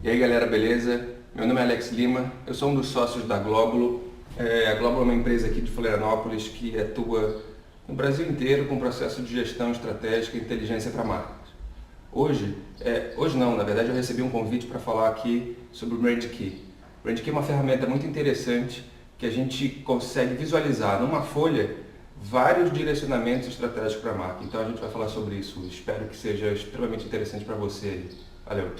E aí galera, beleza? Meu nome é Alex Lima, eu sou um dos sócios da Glóbulo. A Glóbulo é uma empresa aqui de Florianópolis que atua no Brasil inteiro com processo de gestão estratégica e inteligência para marcas. Hoje não, na verdade eu recebi um convite para falar aqui sobre o Brand Key. O Brand Key é uma ferramenta muito interessante que a gente consegue visualizar numa folha vários direcionamentos estratégicos para a marca. Então a gente vai falar sobre isso. Espero que seja extremamente interessante para você. Valeu!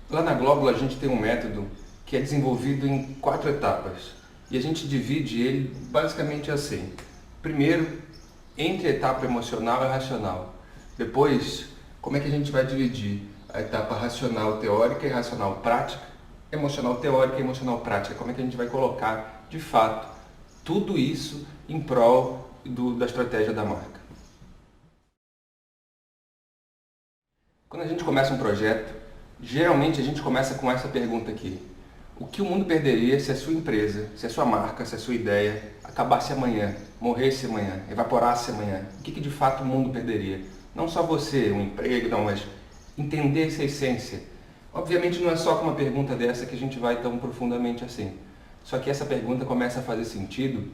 Lá na Glóbulo a gente tem um método que é desenvolvido em 4 etapas e a gente divide ele basicamente assim. Primeiro, entre a etapa emocional e racional. Depois, como é que a gente vai dividir a etapa racional teórica e racional prática, emocional teórica e emocional prática. Como é que a gente vai colocar, de fato, tudo isso em prol da estratégia da marca. Quando a gente começa um projeto, geralmente a gente começa com essa pergunta aqui. O que o mundo perderia se a sua empresa, se a sua marca, se a sua ideia acabasse amanhã, morresse amanhã, evaporasse amanhã? O que de fato o mundo perderia? Não só você, um emprego, não, mas entender essa essência. Obviamente não é só com uma pergunta dessa que a gente vai tão profundamente assim. Só que essa pergunta começa a fazer sentido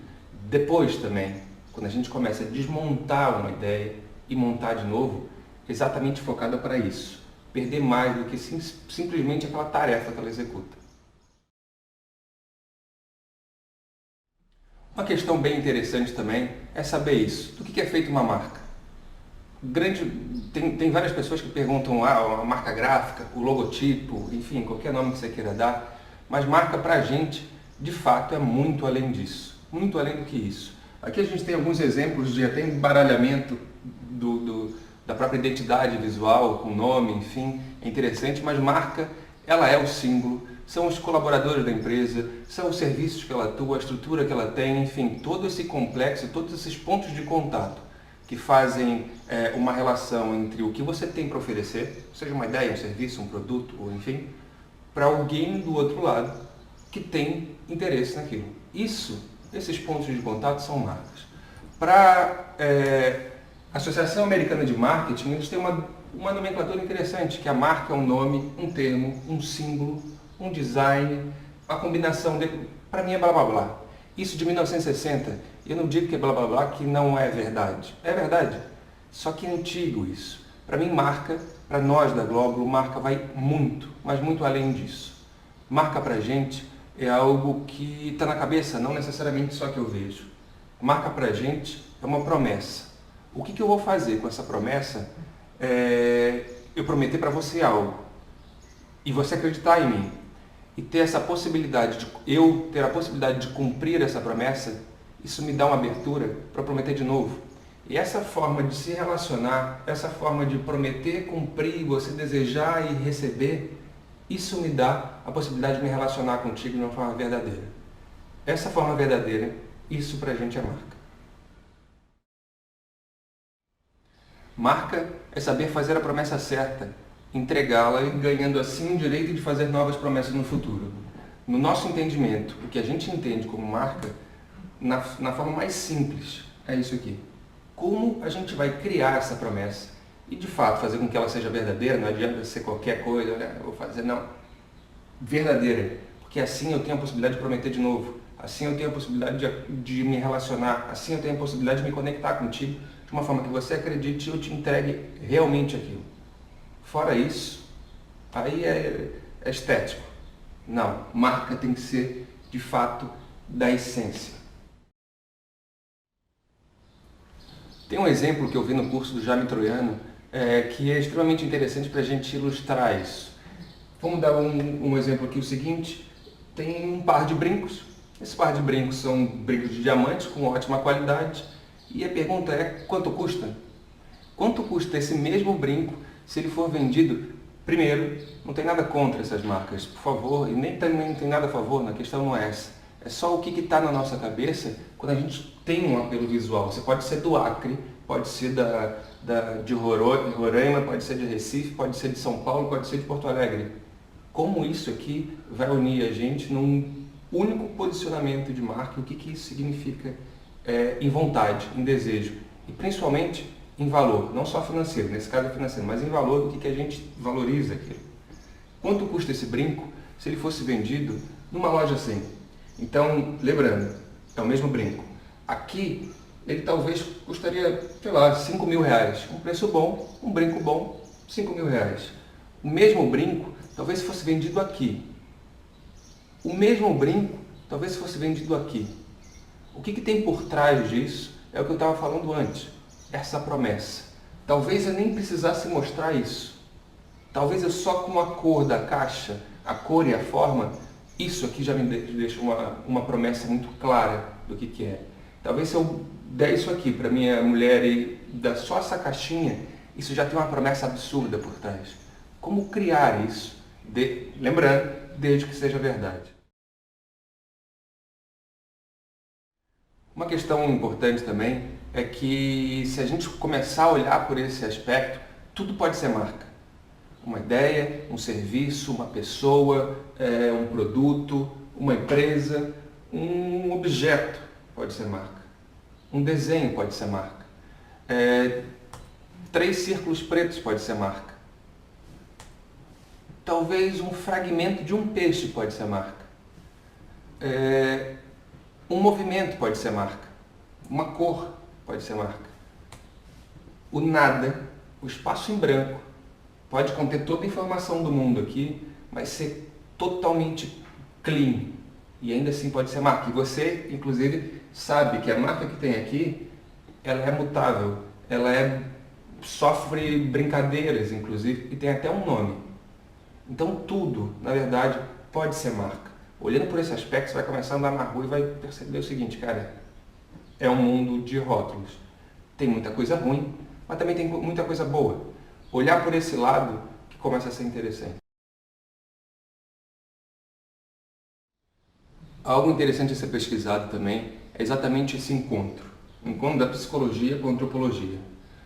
depois também, quando a gente começa a desmontar uma ideia e montar de novo, exatamente focada para isso. Perder mais do que simplesmente aquela tarefa que ela executa. Uma questão bem interessante também é saber isso. Do que é feita uma marca? Tem várias pessoas que perguntam a marca gráfica, o logotipo, enfim, qualquer nome que você queira dar, mas marca pra gente, de fato, é muito além disso, muito além do que isso. Aqui a gente tem alguns exemplos de até embaralhamento da própria identidade visual, com nome, enfim, é interessante, mas marca, ela é o símbolo, são os colaboradores da empresa, são os serviços que ela atua, a estrutura que ela tem, enfim, todo esse complexo, todos esses pontos de contato que fazem uma relação entre o que você tem para oferecer, seja uma ideia, um serviço, um produto, ou enfim, para alguém do outro lado que tem interesse naquilo. Esses pontos de contato são marcas. Para a Associação Americana de Marketing, eles têm uma nomenclatura interessante, que a marca é um nome, um termo, um símbolo, um design, a combinação dele, para mim é blá blá blá. Isso de 1960, eu não digo que é blá blá blá, que não é verdade. É verdade, só que é antigo isso. Para mim marca, para nós da Glóbulo, marca vai muito, mas muito além disso. Marca para a gente é algo que está na cabeça, não necessariamente só que eu vejo. Marca para a gente é uma promessa. O que eu vou fazer com essa promessa é eu prometer para você algo e você acreditar em mim e ter essa possibilidade eu ter a possibilidade de cumprir essa promessa. Isso me dá uma abertura para prometer de novo. E essa forma de se relacionar, essa forma de prometer, cumprir, você desejar e receber, isso me dá a possibilidade de me relacionar contigo de uma forma verdadeira. Essa forma verdadeira, isso pra gente é marca. Marca é saber fazer a promessa certa, entregá-la e ganhando assim o direito de fazer novas promessas no futuro. No nosso entendimento, o que a gente entende como marca, na forma mais simples, é isso aqui. Como a gente vai criar essa promessa e de fato fazer com que ela seja verdadeira, não adianta ser qualquer coisa, né? Eu vou fazer, não. Verdadeira, porque assim eu tenho a possibilidade de prometer de novo, assim eu tenho a possibilidade de me relacionar, assim eu tenho a possibilidade de me conectar contigo de uma forma que você acredite e eu te entregue realmente aquilo. Fora isso, aí é estético. Não, marca tem que ser de fato da essência. Tem um exemplo que eu vi no curso do Jaime Troiano que é extremamente interessante para a gente ilustrar isso. Vamos dar um exemplo aqui, o seguinte, tem um par de brincos, esse par de brincos são brincos de diamantes com ótima qualidade e a pergunta é, quanto custa? Quanto custa esse mesmo brinco se ele for vendido? Primeiro, não tem nada contra essas marcas, por favor, e nem também tem nada a favor, a questão não é essa. É só o que está na nossa cabeça quando a gente tem um apelo visual. Você pode ser do Acre, pode ser de Roraima, pode ser de Recife, pode ser de São Paulo, pode ser de Porto Alegre. Como isso aqui vai unir a gente num único posicionamento de marca, o que isso significa em vontade, em desejo. E principalmente, em valor, não só financeiro, nesse caso é financeiro, mas em valor do que a gente valoriza aquilo. Quanto custa esse brinco se ele fosse vendido numa loja assim? Então, lembrando, é o mesmo brinco. Aqui, ele talvez custaria, sei lá, 5 mil reais. Um preço bom, um brinco bom, 5 mil reais. O mesmo brinco, talvez fosse vendido aqui. O mesmo brinco, talvez fosse vendido aqui. O que tem por trás disso é o que eu estava falando antes. Essa promessa. Talvez eu nem precisasse mostrar isso. Talvez eu só com a cor da caixa, a cor e a forma, isso aqui já me deixa uma promessa muito clara do que é. Talvez se eu der isso aqui para minha mulher e dar só essa caixinha, isso já tem uma promessa absurda por trás. Como criar isso? Lembrando, desde que seja verdade. Uma questão importante também é que se a gente começar a olhar por esse aspecto, tudo pode ser marca. Uma ideia, um serviço, uma pessoa, um produto, uma empresa, um objeto pode ser marca. Um desenho pode ser marca. 3 círculos pretos pode ser marca. Talvez um fragmento de um peixe pode ser marca. Um movimento pode ser marca. Uma cor pode ser marca. O nada, o espaço em branco, pode conter toda a informação do mundo aqui, mas ser totalmente clean. E ainda assim pode ser marca. E você, inclusive, sabe que a marca que tem aqui, ela é mutável. Ela sofre brincadeiras, inclusive, e tem até um nome. Então tudo, na verdade, pode ser marca. Olhando por esse aspecto, você vai começar a andar na rua e vai perceber o seguinte, cara, é um mundo de rótulos. Tem muita coisa ruim, mas também tem muita coisa boa. Olhar por esse lado que começa a ser interessante. Algo interessante a ser pesquisado também é exatamente esse encontro. O encontro da psicologia com a antropologia.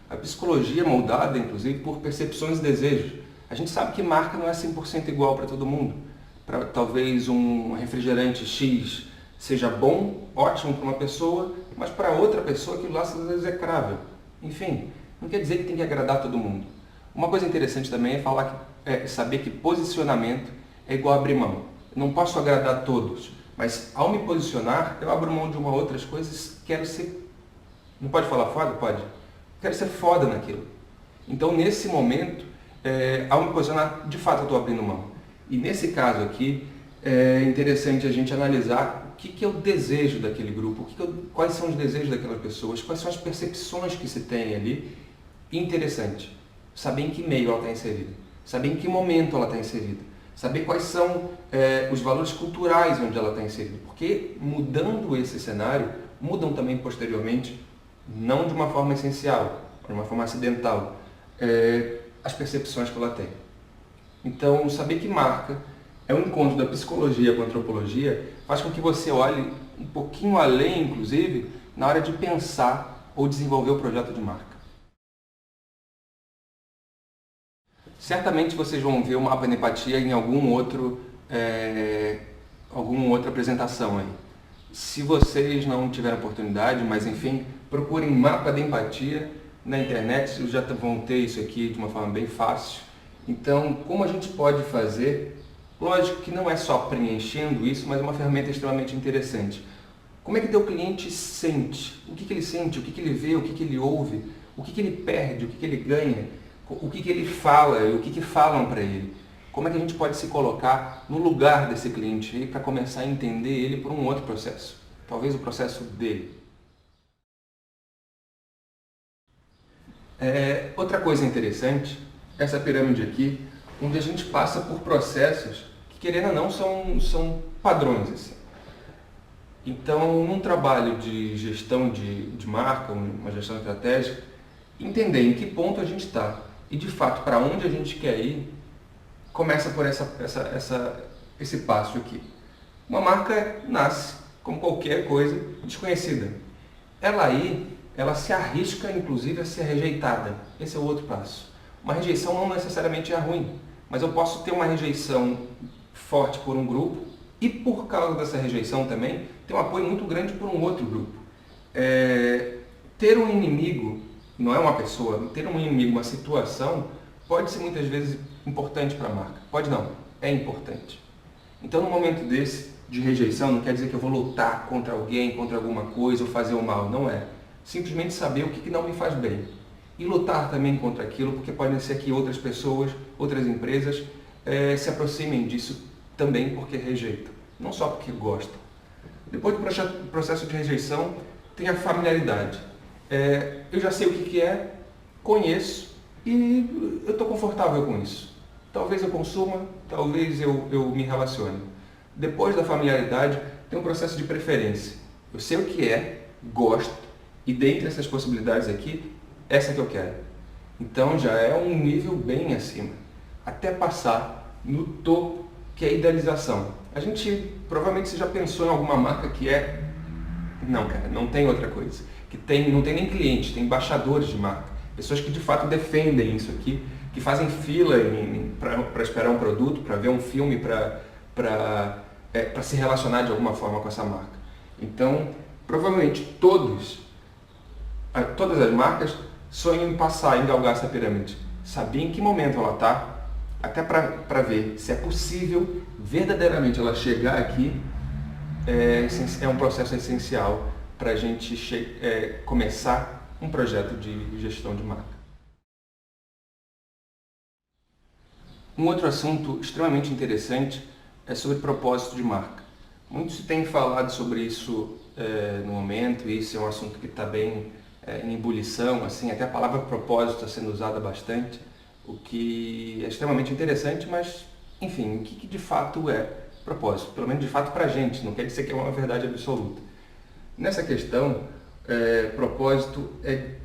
A psicologia é moldada, inclusive, por percepções e desejos. A gente sabe que marca não é 100% igual para todo mundo. Talvez um refrigerante X seja bom, ótimo para uma pessoa, mas para outra pessoa aquilo lá é execrável. Enfim, não quer dizer que tem que agradar todo mundo. Uma coisa interessante também é saber que posicionamento é igual a abrir mão. Eu não posso agradar todos, mas ao me posicionar, eu abro mão de outras coisas, quero ser... Não pode falar foda? Pode. Quero ser foda naquilo. Então, nesse momento, ao me posicionar, de fato eu estou abrindo mão. E nesse caso aqui, é interessante a gente analisar o que é o desejo daquele grupo, quais são os desejos daquelas pessoas, quais são as percepções que se tem ali. E interessante, saber em que meio ela está inserida, saber em que momento ela está inserida, saber quais são os valores culturais onde ela está inserida. Porque mudando esse cenário, mudam também posteriormente, não de uma forma essencial, de uma forma acidental, as percepções que ela tem. Então, saber que marca é um encontro da psicologia com a antropologia faz com que você olhe um pouquinho além, inclusive, na hora de pensar ou desenvolver o projeto de marca. Certamente vocês vão ver o mapa da empatia em alguma outra apresentação aí. Se vocês não tiverem oportunidade, mas enfim, procurem mapa da empatia na internet, vocês já vão ter isso aqui de uma forma bem fácil. Então, como a gente pode fazer? Lógico que não é só preenchendo isso, mas é uma ferramenta extremamente interessante. Como é que teu cliente sente? O que ele sente? O que ele vê? O que ele ouve? O que ele perde? O que ele ganha? O que ele fala e o que falam para ele? Como é que a gente pode se colocar no lugar desse cliente aí para começar a entender ele por um outro processo? Talvez o processo dele. Outra coisa interessante, essa pirâmide aqui, onde a gente passa por processos que, querendo ou não, são padrões. Assim. Então, num trabalho de gestão de marca, uma gestão estratégica, entender em que ponto a gente está e, de fato, para onde a gente quer ir, começa por esse passo aqui. Uma marca nasce, como qualquer coisa, desconhecida. Ela se arrisca, inclusive, a ser rejeitada. Esse é o outro passo. Uma rejeição não necessariamente é ruim, mas eu posso ter uma rejeição forte por um grupo e, por causa dessa rejeição também, ter um apoio muito grande por um outro grupo. Ter um inimigo não é uma pessoa, ter um inimigo, uma situação, pode ser muitas vezes importante para a marca. Pode não, é importante. Então, no momento desse, de rejeição, não quer dizer que eu vou lutar contra alguém, contra alguma coisa ou fazer o mal, não é. Simplesmente saber o que não me faz bem. E lutar também contra aquilo, porque pode ser que outras pessoas, outras empresas se aproximem disso também porque rejeitam, não só porque gostam. Depois do processo de rejeição, tem a familiaridade. Eu já sei o que é, conheço e eu estou confortável com isso. Talvez eu consuma, talvez eu me relacione. Depois da familiaridade, tem um processo de preferência. Eu sei o que é, gosto, e dentre essas possibilidades aqui, essa que eu quero. Então já é um nível bem acima, até passar no topo, que é a idealização. A gente, provavelmente você já pensou em alguma marca que é... Não, cara, não tem outra coisa. Não tem nem clientes, tem embaixadores de marca. Pessoas que de fato defendem isso aqui, que fazem fila para esperar um produto, para ver um filme, para se relacionar de alguma forma com essa marca. Então, provavelmente todas as marcas sonham em passar, em galgar essa pirâmide. Saber em que momento ela está, até para ver se é possível verdadeiramente ela chegar aqui, é um processo essencial para a gente começar um projeto de gestão de marca. Um outro assunto extremamente interessante é sobre propósito de marca. Muito se tem falado sobre isso no momento, e isso é um assunto que está bem em ebulição, assim, até a palavra propósito está sendo usada bastante, o que é extremamente interessante, mas, enfim, o que de fato é propósito? Pelo menos de fato para a gente, não quer dizer que é uma verdade absoluta. Nessa questão, propósito é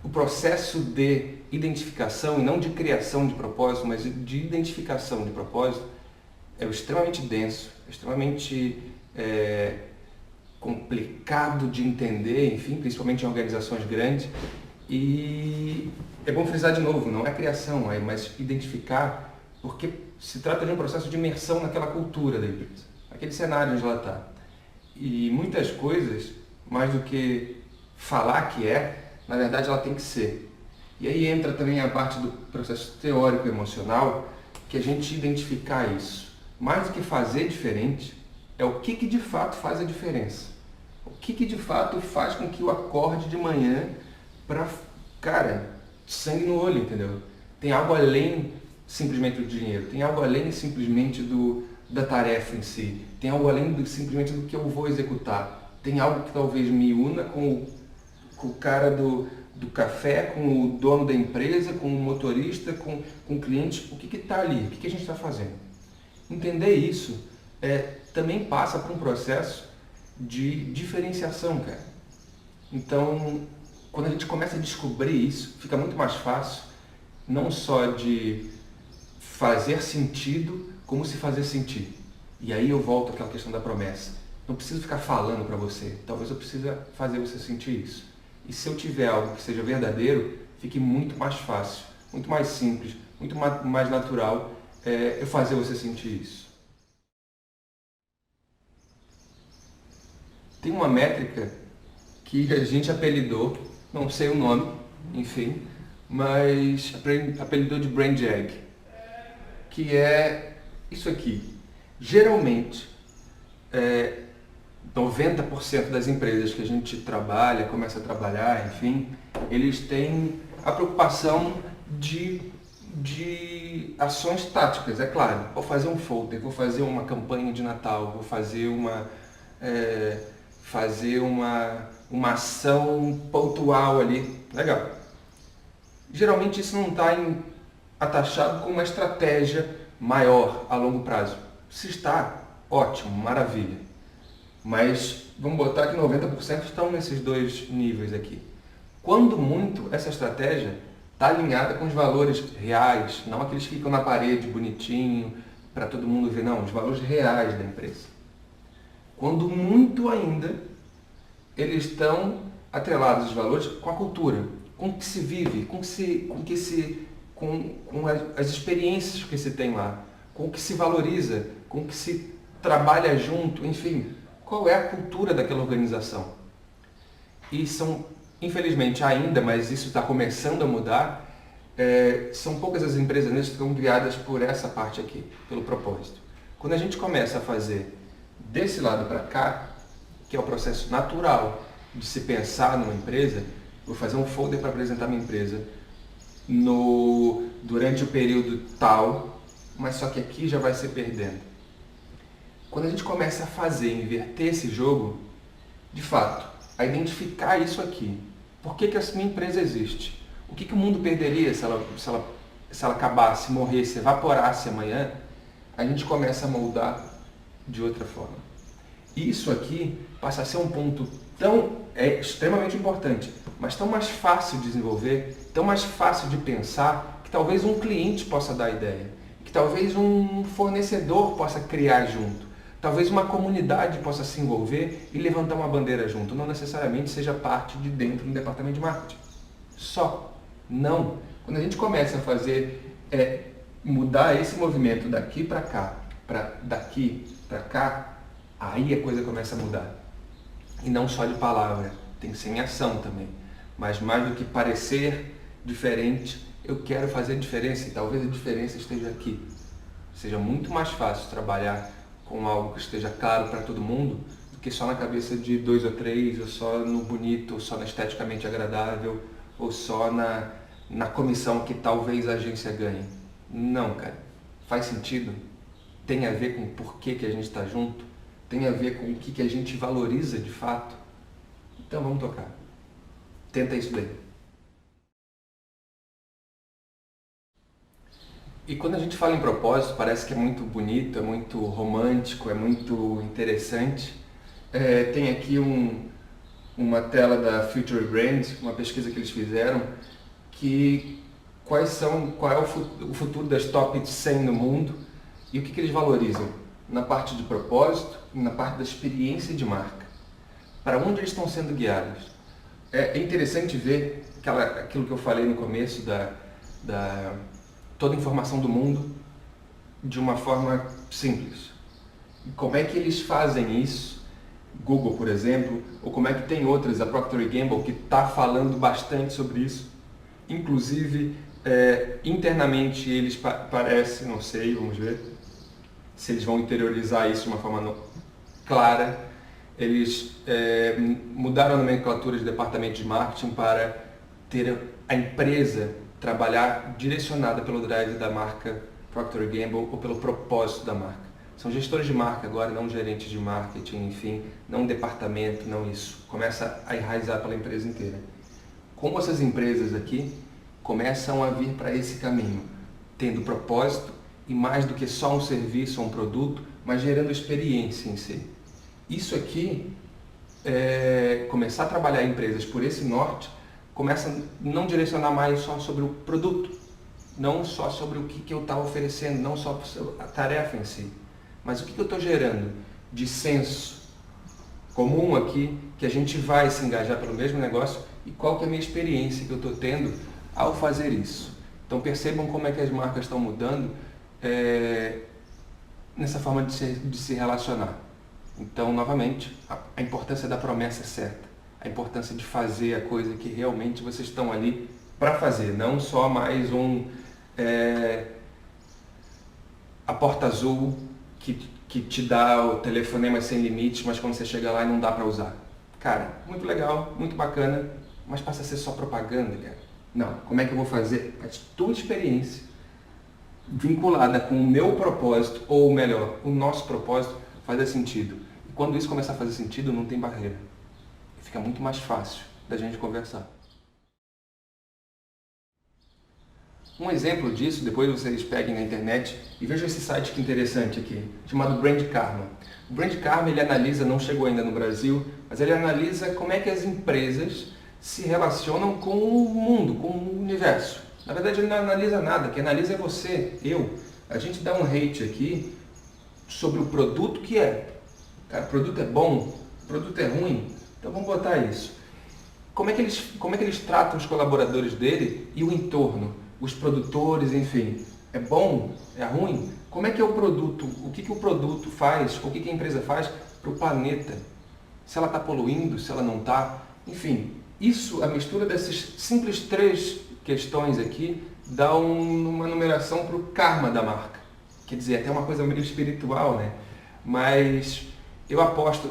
o processo de identificação, e não de criação de propósito, mas de identificação de propósito, é extremamente denso, extremamente complicado de entender, enfim, principalmente em organizações grandes. E é bom frisar de novo, não é criação, mas identificar, porque se trata de um processo de imersão naquela cultura da empresa, aquele cenário onde ela está. E muitas coisas, mais do que falar que na verdade ela tem que ser. E aí entra também a parte do processo teórico emocional, que a gente identificar isso. Mais do que fazer diferente, é o que de fato faz a diferença. O que de fato faz com que eu acorde de manhã para, cara, sangue no olho, entendeu? Tem algo além simplesmente do dinheiro, tem algo além simplesmente da tarefa em si, tem algo além simplesmente do que eu vou executar. Tem algo que talvez me una com o cara do café, com o dono da empresa, com o motorista, com o cliente. O que está ali? O que a gente está fazendo? Entender isso também passa por um processo de diferenciação, cara. Então, quando a gente começa a descobrir isso, fica muito mais fácil, não só de fazer sentido, como se fazer sentir. E aí eu volto àquela questão da promessa. Não preciso ficar falando para você, talvez eu precise fazer você sentir isso. E se eu tiver algo que seja verdadeiro, fique muito mais fácil, muito mais simples, muito mais natural eu fazer você sentir isso. Tem uma métrica que a gente apelidou, não sei o nome, enfim, mas apelidou de Brain Jag, que é isso aqui. Geralmente, 90% das empresas que a gente trabalha, começa a trabalhar, enfim, eles têm a preocupação de ações táticas, é claro. Vou fazer um folder, vou fazer uma campanha de Natal, vou fazer uma ação pontual ali. Legal. Geralmente isso não está atachado com uma estratégia maior a longo prazo. Se está, ótimo, maravilha. Mas vamos botar que 90% estão nesses dois níveis aqui. Quando muito, essa estratégia está alinhada com os valores reais, não aqueles que ficam na parede bonitinho, para todo mundo ver, não, os valores reais da empresa. Quando muito ainda, eles estão atrelados os valores com a cultura, com o que se vive, com as experiências que se tem lá, com o que se valoriza, com o que se trabalha junto, enfim, qual é a cultura daquela organização. E são infelizmente ainda, mas isso está começando a mudar, são poucas as empresas que estão criadas por essa parte aqui, pelo propósito. Quando a gente começa a fazer desse lado para cá, que é o processo natural de se pensar numa empresa, vou fazer um folder para apresentar minha empresa durante o período tal, mas só que aqui já vai se perdendo. Quando a gente começa a fazer, inverter esse jogo, de fato, a identificar isso aqui. Por que essa minha empresa existe? O que o mundo perderia se ela acabasse, morresse, evaporasse amanhã? A gente começa a moldar de outra forma. Isso aqui passa a ser um ponto extremamente importante, mas tão mais fácil de desenvolver, tão mais fácil de pensar, que talvez um cliente possa dar ideia, que talvez um fornecedor possa criar junto, talvez uma comunidade possa se envolver e levantar uma bandeira junto, não necessariamente seja parte de dentro do departamento de marketing. Só. Não. Quando a gente começa a fazer, mudar esse movimento daqui para cá, daqui para cá, aí a coisa começa a mudar. E não só de palavra, tem que ser em ação também. Mas mais do que parecer diferente, eu quero fazer diferença e talvez a diferença esteja aqui. Seja muito mais fácil trabalhar com algo que esteja claro para todo mundo do que só na cabeça de 2 ou 3, ou só no bonito, ou só no esteticamente agradável, ou só na comissão que talvez a agência ganhe. Não, cara. Faz sentido? Tem a ver com o porquê que a gente está junto? Tem a ver com o que a gente valoriza de fato? Então vamos tocar. Tenta isso daí. E quando a gente fala em propósito, parece que é muito bonito, é muito romântico, é muito interessante. Tem aqui uma tela da Future Brand, uma pesquisa que eles fizeram, qual é o futuro das top 100 no mundo e o que eles valorizam na parte de propósito e na parte da experiência de marca. Para onde eles estão sendo guiados? É interessante ver aquilo que eu falei no começo toda a informação do mundo de uma forma simples. E como é que eles fazem isso? Google, por exemplo, ou como é que tem outras, a Procter & Gamble, que está falando bastante sobre isso. Inclusive, internamente eles parecem, não sei, vamos ver se eles vão interiorizar isso de uma forma clara. Eles mudaram a nomenclatura de departamento de marketing para ter a empresa trabalhar direcionada pelo drive da marca Procter & Gamble ou pelo propósito da marca. São gestores de marca agora, não gerentes de marketing, enfim, não departamento, não isso. Começa a enraizar pela empresa inteira. Como essas empresas aqui começam a vir para esse caminho, tendo propósito e mais do que só um serviço ou um produto, mas gerando experiência em si. Isso aqui, começar a trabalhar empresas por esse norte, começa a não direcionar mais só sobre o produto, não só sobre o que eu estava oferecendo, não só sobre a tarefa em si, mas o que eu estou gerando de senso comum aqui, que a gente vai se engajar pelo mesmo negócio e qual que é a minha experiência que eu estou tendo ao fazer isso. Então percebam como é que as marcas estão mudando nessa forma de se relacionar. Então, novamente, a importância da promessa certa, a importância de fazer a coisa que realmente vocês estão ali para fazer, não só mais a porta azul que te dá o telefonema sem limites, mas quando você chega lá não dá para usar. Cara, muito legal, muito bacana, mas passa a ser só propaganda, cara. Não, como é que eu vou fazer a tua experiência vinculada com o meu propósito, ou melhor, o nosso propósito, fazer sentido. E quando isso começar a fazer sentido, não tem barreira. Fica muito mais fácil da gente conversar. Um exemplo disso, depois vocês peguem na internet e vejam esse site que interessante aqui, chamado Brand Karma. O Brand Karma, ele analisa, não chegou ainda no Brasil, mas ele analisa como é que as empresas se relacionam com o mundo, com o universo. Na verdade, ele não analisa nada, quem analisa é você, eu. A gente dá um hate aqui sobre o produto que é. Cara, o produto é bom, o produto é ruim, então vamos botar isso. Como é que eles tratam os colaboradores dele e o entorno, os produtores, enfim? É bom? É ruim? Como é que é o produto? O que o produto faz? O que a empresa faz para o planeta? Se ela está poluindo, se ela não está? Enfim, Isso, a mistura dessas simples três questões aqui, dá uma numeração para o karma da marca. Quer dizer, até uma coisa meio espiritual, né? Mas eu aposto,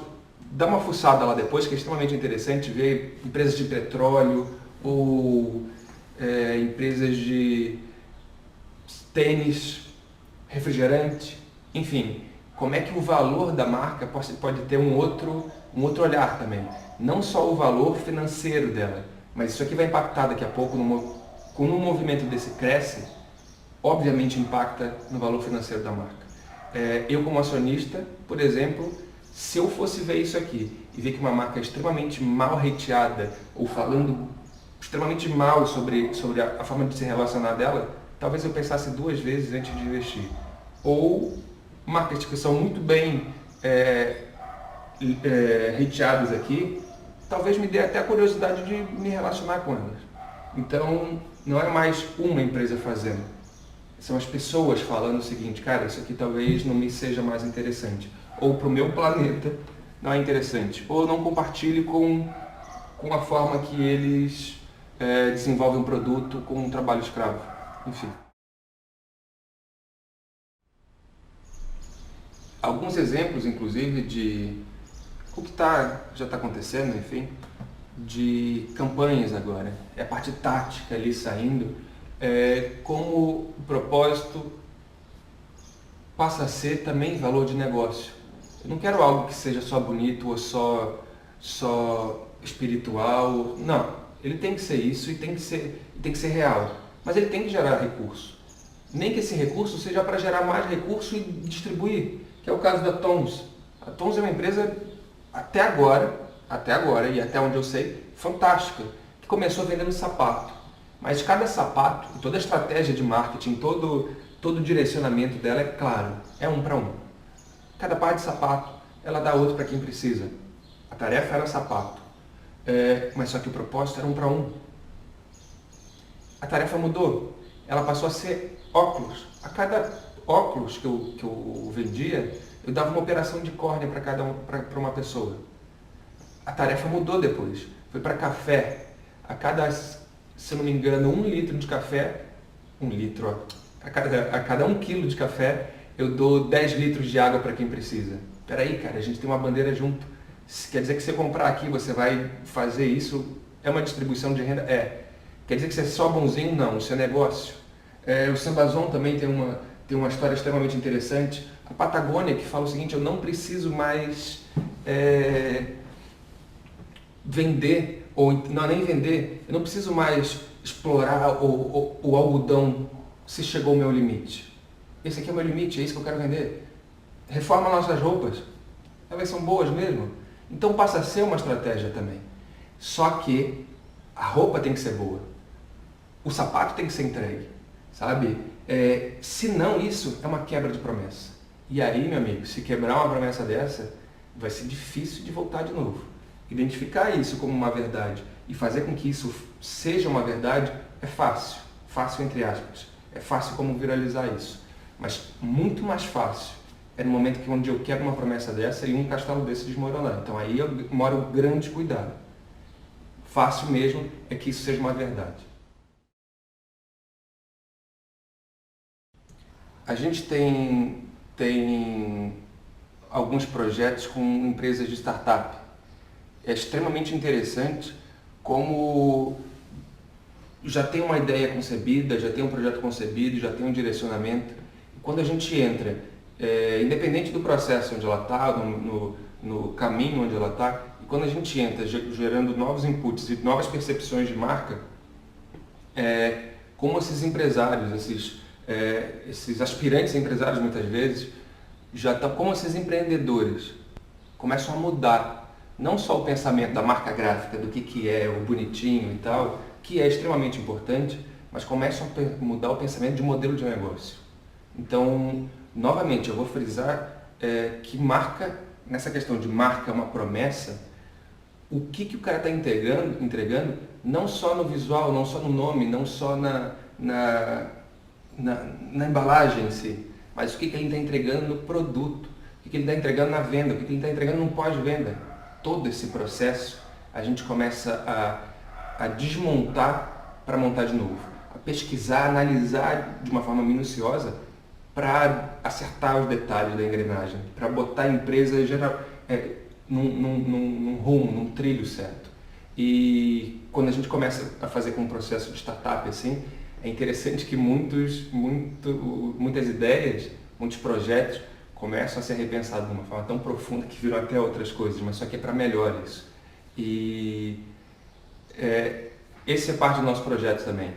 dá uma fuçada lá depois, que é extremamente interessante ver empresas de petróleo ou empresas de tênis, refrigerante, enfim, como é que o valor da marca pode ter um outro olhar também. Não só o valor financeiro dela, mas isso aqui vai impactar daqui a pouco, quando um movimento desse cresce, obviamente impacta no valor financeiro da marca. Eu como acionista, por exemplo, se eu fosse ver isso aqui e ver que uma marca é extremamente mal rateada ou falando extremamente mal sobre a forma de se relacionar dela, talvez eu pensasse duas vezes antes de investir. Ou marcas que são muito bem rateadas aqui, talvez me dê até a curiosidade de me relacionar com elas. Então, não é mais uma empresa fazendo. São as pessoas falando o seguinte, cara, isso aqui talvez não me seja mais interessante. Ou para o meu planeta não é interessante. Ou não compartilhe com a forma que eles desenvolvem um produto com um trabalho escravo. Enfim. Alguns exemplos, inclusive, de o que já está acontecendo, enfim, de campanhas agora. É a parte tática ali saindo, como o propósito passa a ser também valor de negócio. Eu não quero algo que seja só bonito ou só espiritual. Não, ele tem que ser isso e tem que ser real. Mas ele tem que gerar recurso. Nem que esse recurso seja para gerar mais recurso e distribuir, que é o caso da Tons. A Tons é uma empresa, até agora, e até onde eu sei, fantástica, que começou vendendo sapato. Mas cada sapato, toda a estratégia de marketing, todo o direcionamento dela é claro, é um para um. Cada par de sapato, ela dá outro para quem precisa. A tarefa era sapato, mas só que o propósito era um para um. A tarefa mudou, ela passou a ser óculos. A cada óculos que eu vendia, eu dava uma operação de córnea para uma pessoa. A tarefa mudou depois, foi para café. A cada, se não me engano, 1 litro de café, 1 litro, ó, a cada 1 quilo de café, eu dou 10 litros de água para quem precisa. Peraí, cara, a gente tem uma bandeira junto. Quer dizer que se você comprar aqui, você vai fazer isso? É uma distribuição de renda? Quer dizer que você é só bonzinho? Não, isso é negócio. O Sambazon também tem uma história extremamente interessante. A Patagônia, que fala o seguinte, eu não preciso mais vender, ou não, nem vender, eu não preciso mais explorar o algodão se chegou o meu limite. Esse aqui é o meu limite, é isso que eu quero vender. Reforma nossas roupas, elas são boas mesmo. Então passa a ser uma estratégia também. Só que a roupa tem que ser boa. O sapato tem que ser entregue, sabe? Se não, isso é uma quebra de promessa. E aí, meu amigo, se quebrar uma promessa dessa, vai ser difícil de voltar de novo. Identificar isso como uma verdade e fazer com que isso seja uma verdade é fácil. Fácil entre aspas. É fácil como viralizar isso. Mas muito mais fácil é no momento onde eu quebro uma promessa dessa e um castelo desse desmoronar. Então aí mora o grande cuidado. Fácil mesmo é que isso seja uma verdade. A gente tem alguns projetos com empresas de startup. É extremamente interessante como já tem uma ideia concebida, já tem um projeto concebido, já tem um direcionamento. E quando a gente entra, independente do processo onde ela está, no caminho onde ela está, e quando a gente entra gerando novos inputs e novas percepções de marca, como esses empresários, esses aspirantes empresários muitas vezes, como esses empreendedores começam a mudar não só o pensamento da marca gráfica, do que é o bonitinho e tal, que é extremamente importante, mas começam a mudar o pensamento de modelo de negócio. Então, novamente, eu vou frisar que marca, nessa questão de marca é uma promessa, o que o cara está entregando, não só no visual, não só no nome, não só na embalagem em si, mas o que ele está entregando no produto, o que ele está entregando na venda, o que ele está entregando no pós-venda. Todo esse processo a gente começa a desmontar para montar de novo, a pesquisar, analisar de uma forma minuciosa para acertar os detalhes da engrenagem, para botar a empresa num rumo, num trilho certo. E quando a gente começa a fazer com um processo de startup assim, é interessante que muitas ideias, muitos projetos começam a ser repensados de uma forma tão profunda que viram até outras coisas, mas só que é para melhor isso. E esse é parte do nosso projeto também.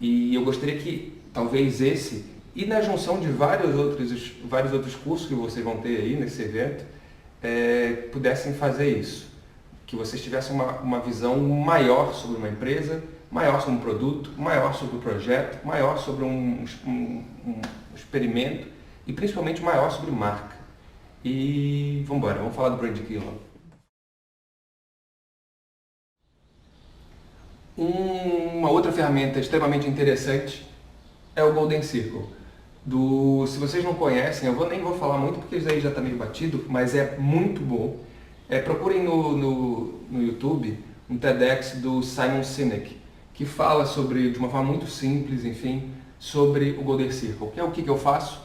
E eu gostaria que talvez esse, e na junção de vários outros cursos que vocês vão ter aí nesse evento, pudessem fazer isso. Que vocês tivessem uma visão maior sobre uma empresa, maior sobre um produto, maior sobre o projeto, maior sobre um experimento e principalmente maior sobre marca. E vamos embora, vamos falar do Brand Key. Uma outra ferramenta extremamente interessante é o Golden Circle. Se vocês não conhecem, nem vou falar muito porque isso aí já está meio batido, mas é muito bom. Procurem no YouTube um TEDx do Simon Sinek, que fala de uma forma muito simples, enfim, sobre o Golden Circle, que é o que eu faço,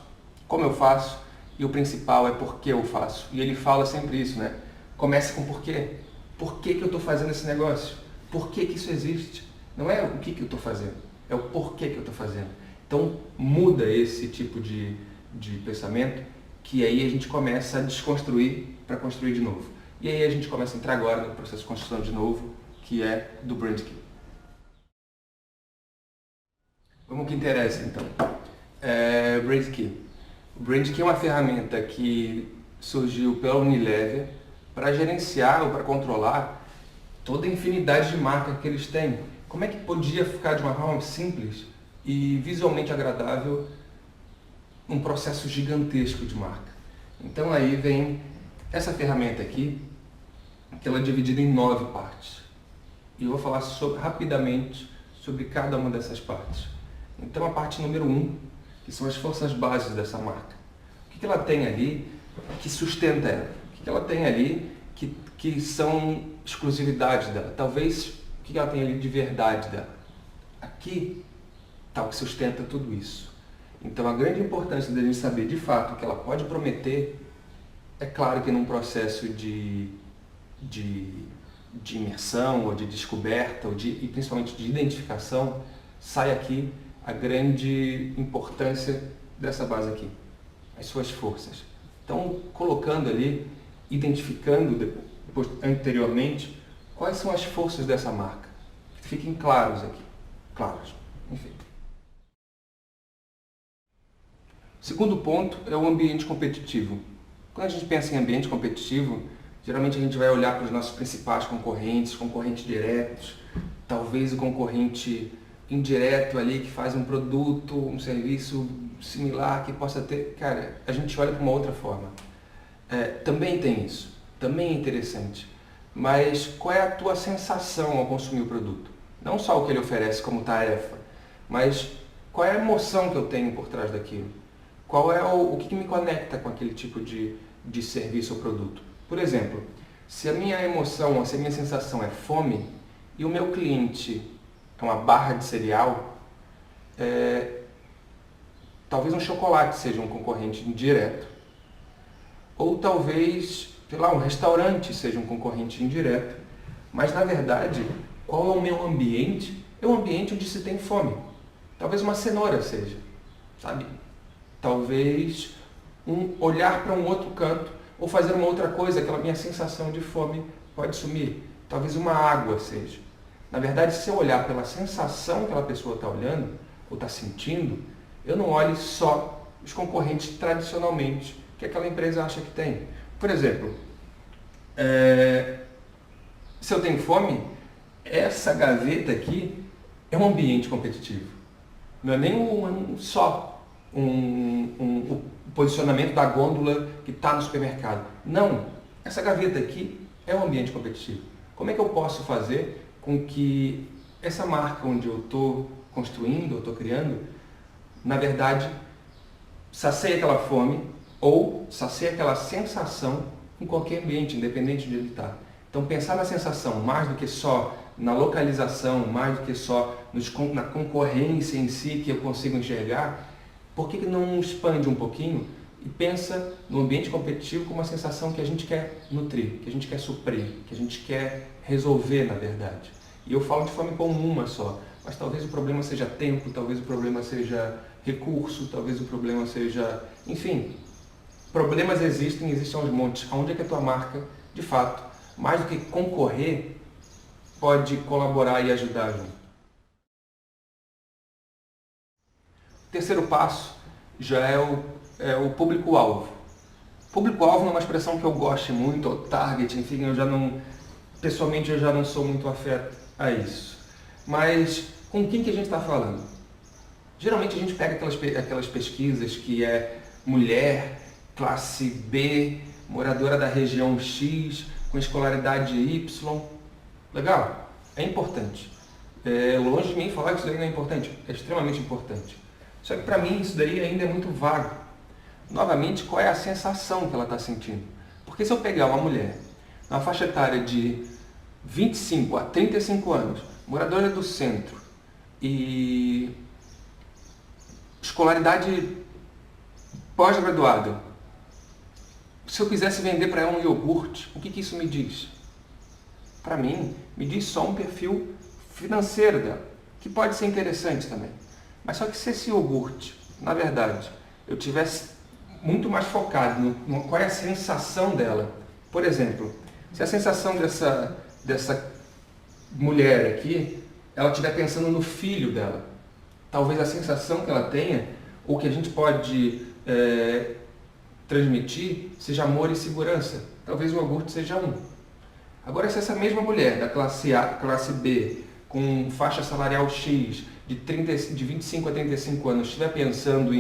como eu faço, e o principal é por que eu faço. E ele fala sempre isso, né? Comece com por quê. Por que eu estou fazendo esse negócio? Por que isso existe? Não é o que eu estou fazendo, é o porquê que eu estou fazendo. Então muda esse tipo de pensamento, que aí a gente começa a desconstruir para construir de novo. E aí a gente começa a entrar agora no processo de construção de novo, que é do Brand Key. Vamos ao que interessa então. Brand Key. O Brand Key é uma ferramenta que surgiu pela Unilever para gerenciar ou para controlar toda a infinidade de marcas que eles têm. Como é que podia ficar de uma forma simples e visualmente agradável um processo gigantesco de marca? Então aí vem essa ferramenta aqui, que ela é dividida em 9 partes. E eu vou falar rapidamente sobre cada uma dessas partes. Então a parte número 1, que são as forças bases dessa marca. O que ela tem ali que sustenta ela? O que ela tem ali que são exclusividades dela? Talvez o que ela tem ali de verdade dela? Aqui está o que sustenta tudo isso. Então a grande importância da gente saber de fato o que ela pode prometer, é claro que num processo de imersão, ou de descoberta, e principalmente de identificação, sai aqui a grande importância dessa base aqui, as suas forças. Então, colocando ali, identificando anteriormente, quais são as forças dessa marca. Que fiquem claros aqui, claros, enfim. Segundo ponto é o ambiente competitivo. Quando a gente pensa em ambiente competitivo, geralmente a gente vai olhar para os nossos principais concorrentes diretos, talvez o concorrente indireto ali que faz um produto, um serviço similar que possa ter... Cara, a gente olha para uma outra forma. Também tem isso, também é interessante. Mas qual é a tua sensação ao consumir o produto? Não só o que ele oferece como tarefa, mas qual é a emoção que eu tenho por trás daquilo? Qual é o que me conecta com aquele tipo de serviço ou produto? Por exemplo, se a minha emoção, se a minha sensação é fome e o meu cliente é uma barra de cereal, talvez um chocolate seja um concorrente indireto. Ou talvez, sei lá, um restaurante seja um concorrente indireto. Mas, na verdade, qual é o meu ambiente? É um ambiente onde se tem fome. Talvez uma cenoura seja, sabe? Talvez olhar para um outro canto ou fazer uma outra coisa, aquela minha sensação de fome pode sumir. Talvez uma água seja. Na verdade, se eu olhar pela sensação que aquela pessoa está olhando ou está sentindo, eu não olho só os concorrentes tradicionalmente que aquela empresa acha que tem. Por exemplo, se eu tenho fome, essa gaveta aqui é um ambiente competitivo. Não é nem só o posicionamento da gôndola que está no supermercado. Não, essa gaveta aqui é um ambiente competitivo. Como é que eu posso fazer com que essa marca onde eu estou construindo, eu estou criando, na verdade, sacie aquela fome ou sacie aquela sensação em qualquer ambiente, independente de onde ele está. Então, pensar na sensação mais do que só na localização, mais do que só na concorrência em si que eu consigo enxergar, por que não expande um pouquinho e pensa no ambiente competitivo como uma sensação que a gente quer nutrir, que a gente quer suprir, que a gente quer resolver, na verdade. E eu falo de forma comum uma só, mas talvez o problema seja tempo, talvez o problema seja recurso, talvez o problema seja... Enfim, problemas existem aos montes. Onde é que a tua marca, de fato, mais do que concorrer, pode colaborar e ajudar junto? O terceiro passo já é o público-alvo. Público-alvo não é uma expressão que eu goste muito, ou target, enfim, pessoalmente eu já não sou muito afeto a isso. Mas com quem que a gente está falando? Geralmente a gente pega aquelas pesquisas que é mulher, classe B, moradora da região X, com escolaridade Y. Legal? É importante. Longe de mim falar que isso daí não é importante. É extremamente importante. Só que para mim isso daí ainda é muito vago. Novamente, qual é a sensação que ela está sentindo? Porque se eu pegar uma mulher na faixa etária de 25 a 35 anos, moradora do centro e escolaridade pós-graduada, se eu quisesse vender para ela um iogurte, o que isso me diz? Para mim, me diz só um perfil financeiro dela, que pode ser interessante também. Mas só que se esse iogurte, na verdade, eu tivesse muito mais focado no qual é a sensação dela. Por exemplo, se a sensação dessa mulher aqui, ela estiver pensando no filho dela, talvez a sensação que ela tenha, ou que a gente pode transmitir, seja amor e segurança. Talvez o iogurte seja um. Agora, se essa mesma mulher da classe A, classe B, com faixa salarial X, de 25 a 35 anos, estiver pensando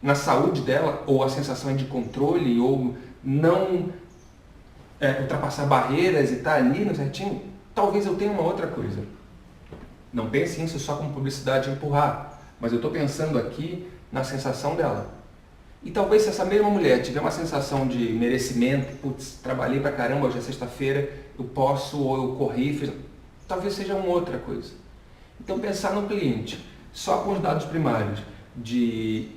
na saúde dela, ou a sensação é de controle, ou não ultrapassar barreiras e estar ali no certinho, talvez eu tenha uma outra coisa. Não pense nisso só como publicidade empurrar, mas eu estou pensando aqui na sensação dela. E talvez se essa mesma mulher tiver uma sensação de merecimento, putz, trabalhei pra caramba, hoje é sexta-feira, eu posso, ou eu corri, talvez seja uma outra coisa. Então pensar no cliente só com os dados primários de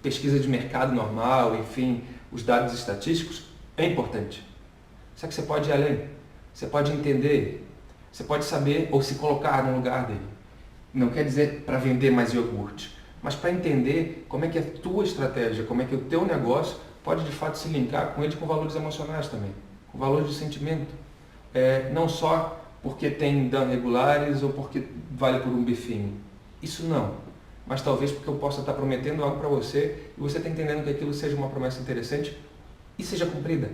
pesquisa de mercado normal, enfim, os dados estatísticos, é importante. Só que você pode ir além, você pode entender, você pode saber ou se colocar no lugar dele. Não quer dizer para vender mais iogurte, mas para entender como é que a tua estratégia, como é que o teu negócio pode de fato se linkar com ele, com valores emocionais também, com valores de sentimento. Não só porque tem dan regulares ou porque vale por um bifinho. Isso não. Mas talvez porque eu possa estar prometendo algo para você e você está entendendo que aquilo seja uma promessa interessante e seja cumprida.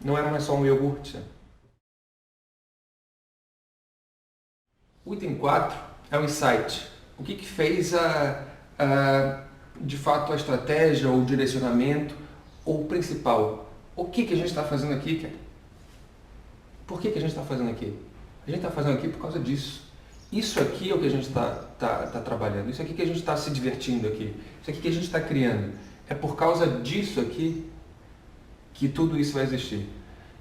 Não é mais só um iogurte. O item 4 é o insight. O que fez de fato a estratégia ou o direcionamento ou o principal? O que a gente está fazendo aqui, Ken? Por que a gente está fazendo aqui? A gente está fazendo aqui por causa disso. Isso aqui é o que a gente está trabalhando. Isso aqui que a gente está se divertindo aqui. Isso aqui que a gente está criando. É por causa disso aqui que tudo isso vai existir.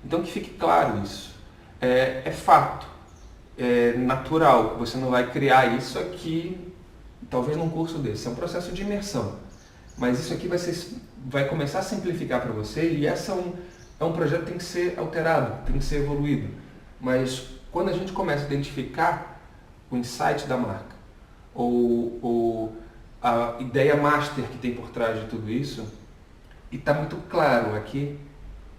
Então que fique claro isso. É fato. É natural. Você não vai criar isso aqui, talvez num curso desse. É um processo de imersão. Mas isso aqui vai começar a simplificar para você e essa é um projeto que tem que ser alterado, tem que ser evoluído. Mas quando a gente começa a identificar o insight da marca, ou a ideia master que tem por trás de tudo isso, e está muito claro aqui,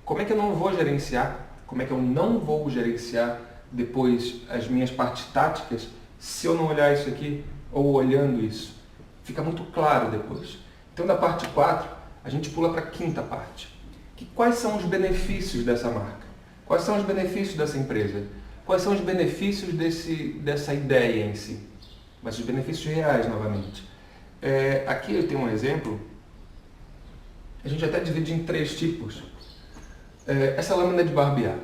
como é que eu não vou gerenciar, como é que eu não vou gerenciar depois as minhas partes táticas, se eu não olhar isso aqui, ou olhando isso. Fica muito claro depois. Então da parte 4, a gente pula para a quinta parte. Quais são os benefícios dessa marca? Quais são os benefícios dessa empresa? Quais são os benefícios dessa ideia em si? Mas os benefícios reais, novamente. Aqui eu tenho um exemplo, a gente até divide em 3 tipos. Essa lâmina de barbear.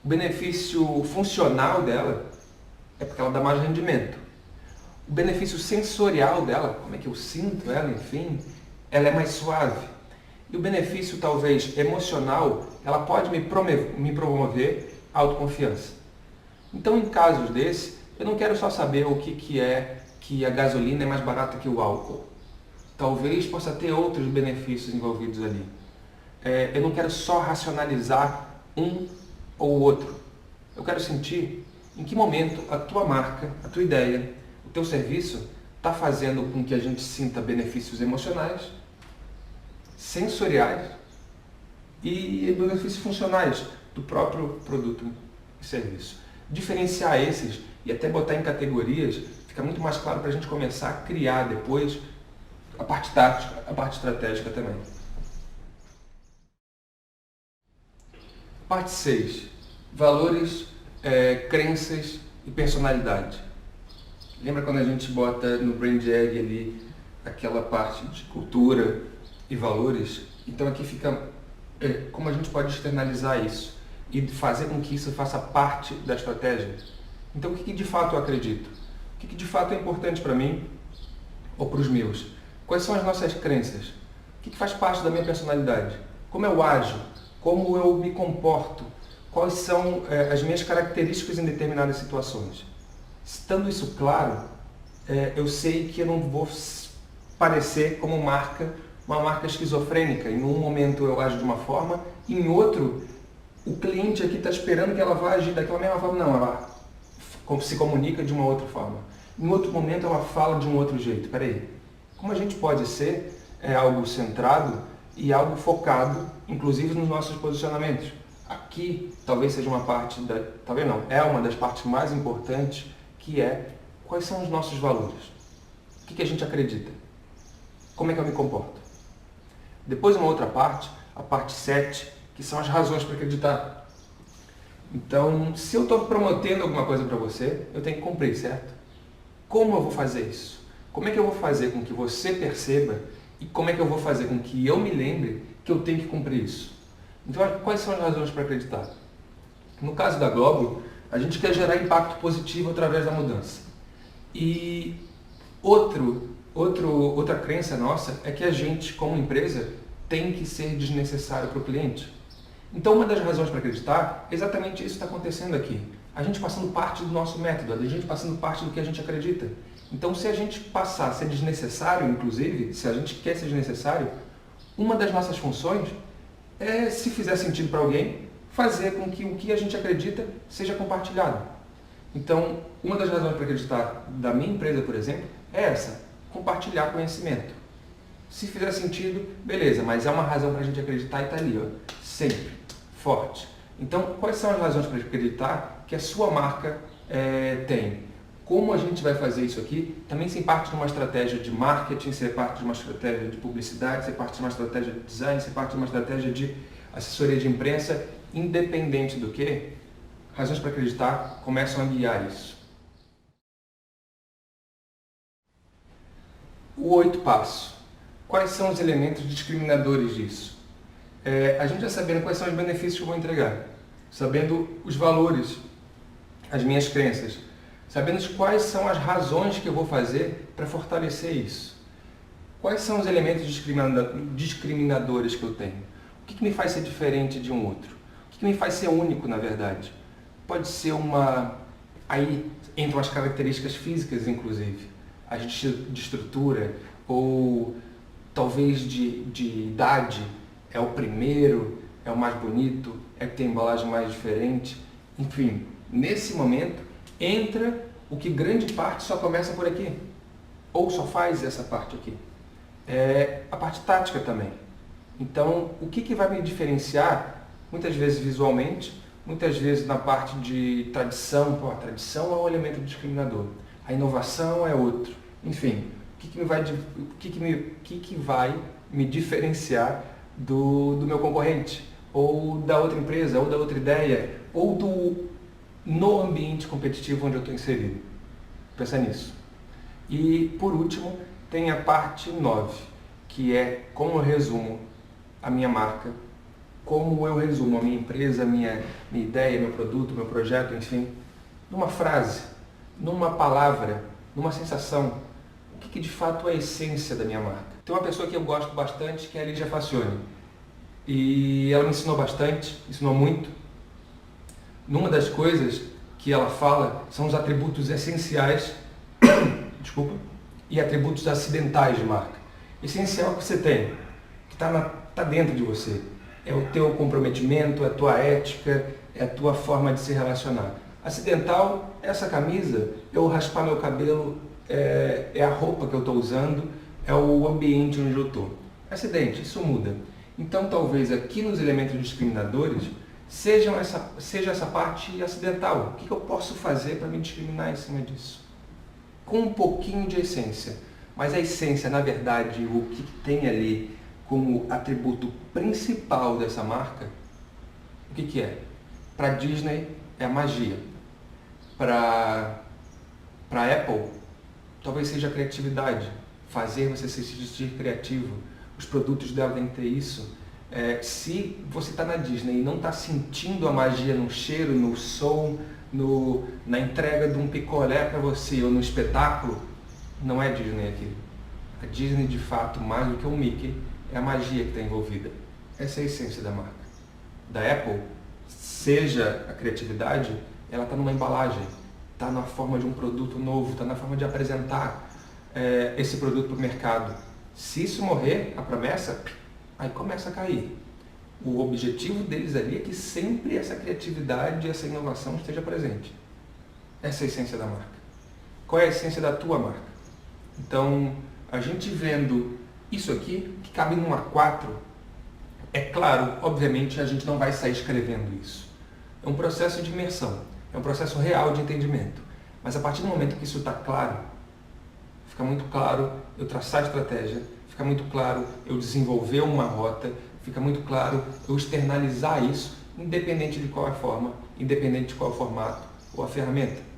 O benefício funcional dela é porque ela dá mais rendimento. O benefício sensorial dela, como é que eu sinto ela, enfim, ela é mais suave. E o benefício, talvez, emocional, ela pode me promover autoconfiança. Então, em casos desse, eu não quero só saber o que é que a gasolina é mais barata que o álcool. Talvez possa ter outros benefícios envolvidos ali. Eu não quero só racionalizar um ou outro. Eu quero sentir em que momento a tua marca, a tua ideia, o teu serviço está fazendo com que a gente sinta benefícios emocionais, sensoriais e benefícios funcionais do próprio produto e serviço. Diferenciar esses e até botar em categorias fica muito mais claro para a gente começar a criar depois a parte tática, a parte estratégica também. Parte 6. Valores, crenças e personalidade. Lembra quando a gente bota no Brain Jag ali aquela parte de cultura e valores? Então aqui fica como a gente pode externalizar isso e fazer com que isso faça parte da estratégia. Então o que de fato eu acredito? O que de fato é importante para mim ou para os meus? Quais são as nossas crenças? O que faz parte da minha personalidade? Como eu ajo? Como eu me comporto? Quais são as minhas características em determinadas situações? Estando isso claro, eu sei que eu não vou parecer como uma marca esquizofrênica. Em um momento eu ajo de uma forma, em outro, o cliente aqui está esperando que ela vá agir daquela mesma forma. Não, ela se comunica de uma outra forma. Em outro momento ela fala de um outro jeito. Espera aí, como a gente pode ser algo centrado e algo focado, inclusive nos nossos posicionamentos? Aqui talvez seja uma parte, talvez não, é uma das partes mais importantes, que é quais são os nossos valores. O que a gente acredita? Como é que eu me comporto? Depois uma outra parte, a parte 7, que são as razões para acreditar. Então, se eu estou prometendo alguma coisa para você, eu tenho que cumprir, certo? Como eu vou fazer isso? Como é que eu vou fazer com que você perceba e como é que eu vou fazer com que eu me lembre que eu tenho que cumprir isso? Então, quais são as razões para acreditar? No caso da Globo, a gente quer gerar impacto positivo através da mudança. E outra crença nossa é que a gente, como empresa, tem que ser desnecessário para o cliente. Então, uma das razões para acreditar é exatamente isso que está acontecendo aqui. A gente passando parte do nosso método, a gente passando parte do que a gente acredita. Então, se a gente passar a ser desnecessário, inclusive, se a gente quer ser desnecessário, uma das nossas funções é, se fizer sentido para alguém, fazer com que o que a gente acredita seja compartilhado. Então, uma das razões para acreditar da minha empresa, por exemplo, é essa, compartilhar conhecimento. Se fizer sentido, beleza, mas é uma razão para a gente acreditar e está ali, ó, sempre, forte. Então, quais são as razões para acreditar que a sua marca tem? Como a gente vai fazer isso aqui? Também ser parte de uma estratégia de marketing, ser parte de uma estratégia de publicidade, ser parte de uma estratégia de design, ser parte de uma estratégia de assessoria de imprensa, independente do que, razões para acreditar começam a guiar isso. O 8º passo. Quais são os elementos discriminadores disso? A gente já sabendo quais são os benefícios que eu vou entregar, sabendo os valores, as minhas crenças, sabendo quais são as razões que eu vou fazer para fortalecer isso. Quais são os elementos discriminadores que eu tenho? O que me faz ser diferente de um outro? O que me faz ser único, na verdade? Pode ser aí entram as características físicas, inclusive, de estrutura, ou talvez de idade, é o primeiro, é o mais bonito, é que tem embalagem mais diferente. Enfim, nesse momento, entra o que grande parte só começa por aqui, ou só faz essa parte aqui. É a parte tática também. Então, o que vai me diferenciar, muitas vezes visualmente, muitas vezes na parte de tradição, a tradição é um elemento discriminador, a inovação é outro. Enfim, o que vai me diferenciar do meu concorrente, ou da outra empresa, ou da outra ideia, ou no ambiente competitivo onde eu estou inserido. Pensa nisso. E, por último, tem a parte 9, que é como eu resumo a minha marca, como eu resumo a minha empresa, a minha ideia, meu produto, meu projeto, enfim, numa frase, numa palavra, numa sensação. O que de fato é a essência da minha marca? Tem uma pessoa que eu gosto bastante, que é a Lígia Facione. E ela me ensinou bastante, ensinou muito. Numa das coisas, que ela fala são os atributos essenciais, desculpa, e atributos acidentais de marca. Essencial que você tem, que tá dentro de você, é o teu comprometimento, é a tua ética, é a tua forma de se relacionar. Acidental, essa camisa, eu raspar meu cabelo, é a roupa que eu estou usando, é o ambiente onde eu estou. Acidente, isso muda. Então talvez aqui nos elementos discriminadores seja essa parte acidental. O que eu posso fazer para me discriminar em cima disso? Com um pouquinho de essência. Mas a essência, na verdade, o que tem ali como atributo principal dessa marca, o que é? Para Disney é a magia. Para Apple, talvez seja a criatividade. Fazer você se sentir criativo. Os produtos devem ter isso. Se você está na Disney e não está sentindo a magia no cheiro, no som, na entrega de um picolé para você ou no espetáculo, não é Disney aquilo. A Disney, de fato, mais do que o Mickey, é a magia que está envolvida. Essa é a essência da marca. Da Apple, seja a criatividade, ela está numa embalagem, está na forma de um produto novo, está na forma de apresentar esse produto para o mercado. Se isso morrer, a promessa, aí começa a cair. O objetivo deles ali é que sempre essa criatividade e essa inovação esteja presente. Essa é a essência da marca. Qual é a essência da tua marca? Então, a gente vendo isso aqui, que cabe num A4, é claro, obviamente, a gente não vai sair escrevendo isso. É um processo de imersão, é um processo real de entendimento. Mas a partir do momento que isso está claro, fica muito claro eu traçar a estratégia, fica muito claro eu desenvolver uma rota, fica muito claro eu externalizar isso, independente de qual é a forma, independente de qual é o formato ou a ferramenta.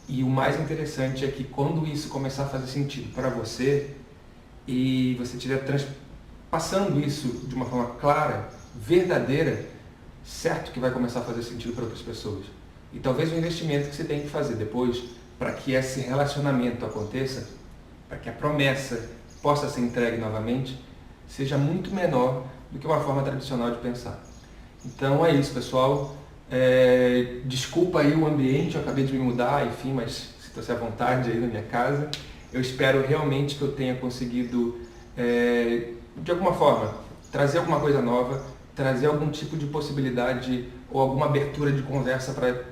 E o mais interessante é que quando isso começar a fazer sentido para você e você estiver passando isso de uma forma clara, verdadeira, certo que vai começar a fazer sentido para outras pessoas. E talvez o investimento que você tem que fazer depois para que esse relacionamento aconteça, para que a promessa possa ser entregue novamente, seja muito menor do que uma forma tradicional de pensar. Então é isso, pessoal. Desculpa aí o ambiente, eu acabei de me mudar, enfim, mas sinta-se à vontade aí na minha casa. Eu espero realmente que eu tenha conseguido, de alguma forma, trazer alguma coisa nova, trazer algum tipo de possibilidade ou alguma abertura de conversa para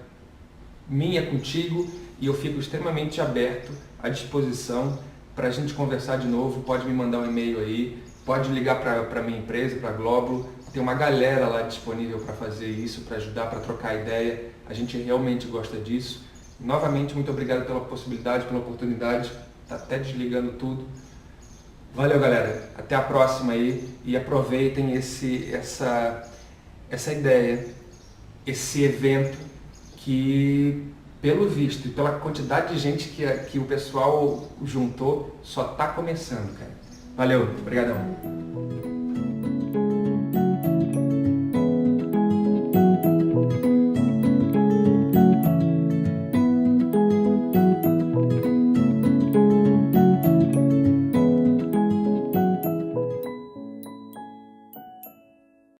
minha contigo, e eu fico extremamente aberto, à disposição para a gente conversar de novo. Pode me mandar um e-mail aí, pode ligar para a minha empresa, para a Globlo. Tem uma galera lá disponível para fazer isso, para ajudar, para trocar ideia. A gente realmente gosta disso. Novamente, muito obrigado pela possibilidade, pela oportunidade. Está até desligando tudo. Valeu, galera. Até a próxima aí. E aproveitem essa ideia, esse evento que, pelo visto e pela quantidade de gente que o pessoal juntou, só está começando, cara. Valeu. Obrigadão.